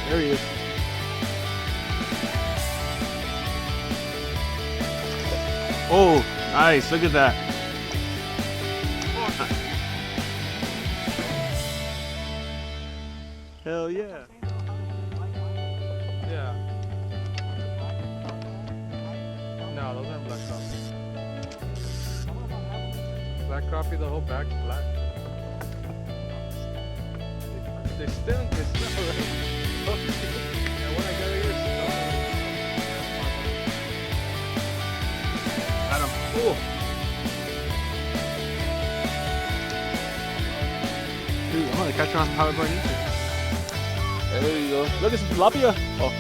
There he is. Oh, nice. Look at that. Hell yeah. Yeah. No, those aren't black coffee. Black coffee, the whole bag's black. They stink. They smell right. And when I got here, it Got him. Oh. Dude, I'm gonna catch her on however I need to. There you go. Look at some tilapia. Oh.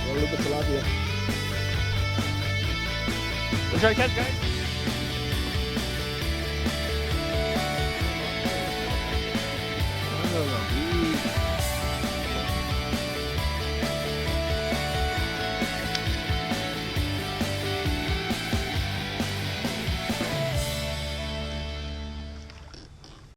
Oh, look at tilapia. We're trying to catch, guys.